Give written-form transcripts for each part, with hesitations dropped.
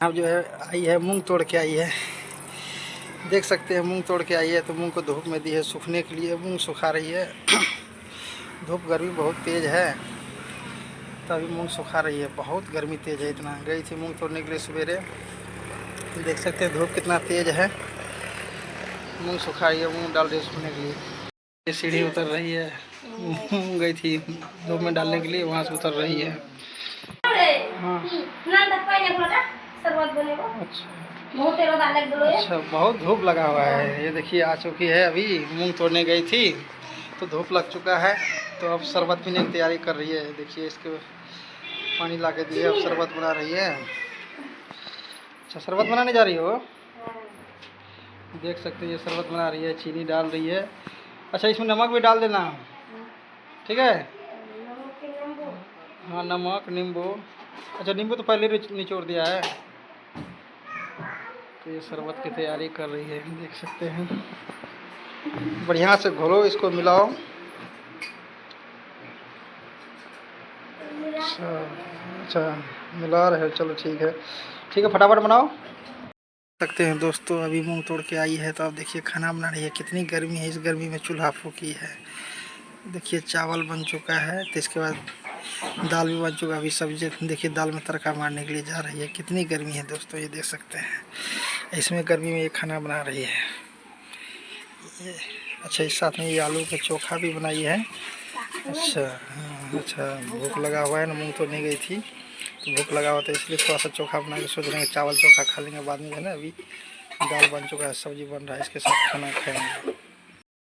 अब जो है आई है मूंग तोड़ के आई है, देख सकते हैं मूंग तोड़ के आई है। तो मूंग को धूप में दी है सूखने के लिए, मूंग सुखा रही है। धूप गर्मी बहुत तेज़ है तो अभी मूंग सुखा रही है, बहुत गर्मी तेज़ है। इतना गई थी मूंग तोड़ने के लिए सवेरे, देख सकते हैं धूप कितना तेज़ है। मूंग सुखा रही है, मूंग डाल रही है सूखने के लिए। ये सीढ़ी उतर रही है, मूंग गई थी धूप में डालने के लिए, वहाँ से उतर रही है। हाँ अच्छा, बहुत धूप लगा हुआ है। ये देखिए आ चुकी है, अभी मूंग तोड़ने गई थी तो धूप लग चुका है, तो अब शरबत पीने की तैयारी कर रही है। देखिए इसके पानी ला के दिए, अब शरबत बना रही है। अच्छा शरबत बनाने जा रही हो, देख सकते हैं ये शरबत बना रही है, चीनी डाल रही है। अच्छा इसमें नमक भी डाल देना, ठीक है। हाँ नमक नींबू, अच्छा नींबू तो पहले निचोड़ दिया है। तो ये शरबत की तैयारी कर रही है, देख सकते हैं। बढ़िया से घोलो, इसको मिलाओ। अच्छा मिला रहे हो, चलो ठीक है, ठीक है फटाफट बनाओ। सकते हैं दोस्तों अभी मूंग तोड़ के आई है, तो आप देखिए खाना बना रही है। कितनी गर्मी है, इस गर्मी में चूल्हा फूकी है। देखिए चावल बन चुका है, तो इसके बाद दाल भी बन चुका है। अभी सब्जी देखिए दाल में तड़का मारने के लिए जा रही है। कितनी गर्मी है दोस्तों, ये देख सकते हैं। इसमें गर्मी में ये खाना बना रही है ये। अच्छा इस साथ में ये आलू का चोखा भी बनाई है। अच्छा हाँ, अच्छा भूख लगा हुआ है ना, मूंग तोड़ने गई थी तो भूख लगा हुआ था, इसलिए थोड़ा सा चोखा बना के सोच रहे हैं चावल चोखा खा लेंगे बाद में, है ना। अभी दाल बन चुका है, सब्जी बन रहा है, इसके साथ खाना खाएंगे।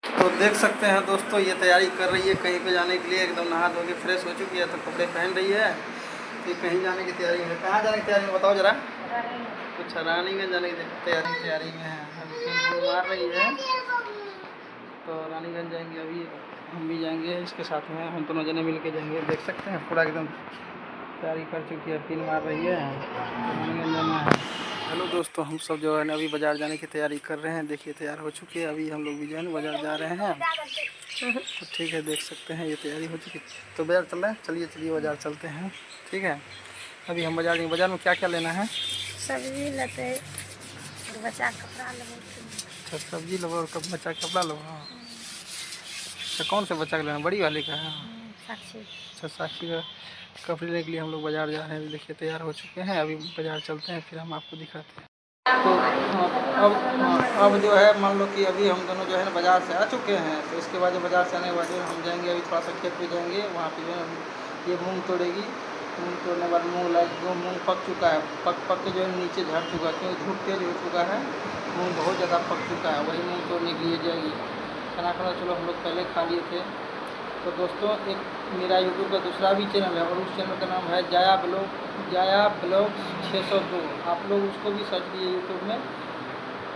तो देख सकते हैं दोस्तों ये तैयारी कर रही है कहीं पे जाने के लिए। एकदम नहा धो के फ्रेश हो चुकी है, तो कपड़े पहन रही है, तो कहीं जाने की तैयारी है। कहाँ जाने की तैयारी में बताओ जरा। अच्छा रानीगंज जाने की तैयारी में है, अभी मार रही है। तो रानीगंज जाएंगे, अभी हम भी जाएंगे इसके साथ में, हम दोनों जने मिल के जाएंगे। देख सकते हैं पूरा एकदम तैयारी कर चुकी है, पिन मार रही है, रानीगंज जाना है। हेलो दोस्तों, हम सब जो है ना अभी बाज़ार जाने की तैयारी कर रहे हैं। देखिए तैयार हो चुकी है, अभी हम लोग भी जो है ना बाज़ार जा रहे हैं। तो ठीक है देख सकते हैं ये तैयारी हो चुकी है, तो बाज़ार चल रहे हैं। चलिए चलिए बाज़ार चलते हैं, ठीक है। अभी हम बाज़ार बाज़ार में क्या क्या लेना है। सब्जी लेते, बच्चा कपड़ा लेते। अच्छा सब्जी लो और बच्चा का कपड़ा लो। अच्छा कौन से बच्चा का लेना, बड़ी वाले का है। साक्षी। अच्छा साक्षी का कपड़े लेने के लिए हम लोग बाज़ार जा रहे हैं। देखिए तैयार हो चुके हैं, अभी बाज़ार चलते हैं, फिर हम आपको दिखाते हैं। तो अब जो है मान लो कि अभी हम दोनों जो है ना बाज़ार से आ चुके हैं, तो इसके बाद बाज़ार से आने के बाद हम जाएंगे अभी थोड़ा सा खेत पे जाएंगे। वहाँ पे जो है ये मूंग तोड़ेगी, मूंग तोड़ने के बाद मूंग पक चुका है, पक के जो है नीचे झड़ चुका है, क्योंकि धूप तेज हो चुका है, मूंग बहुत ज़्यादा पक चुका है। वही मूंग तोड़ने के लिए जाएगी। खाना चलो हम लोग पहले खा लिए थे। तो दोस्तों एक मेरा यूट्यूब का दूसरा भी चैनल है, और उस चैनल का नाम है जाया ब्लॉग 602। आप लोग उसको भी सर्च कीजिए यूट्यूब में,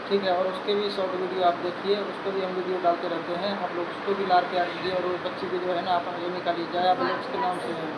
ठीक है। और उसके भी शॉर्ट वीडियो आप देखिए, उस पर भी हम वीडियो डालते रहते हैं। आप लोग उसको भी लार प्यार कीजिए, और वो बच्चे भी जो है ना आप आगे निकालिए, जाया ब्लॉग्स के नाम से है।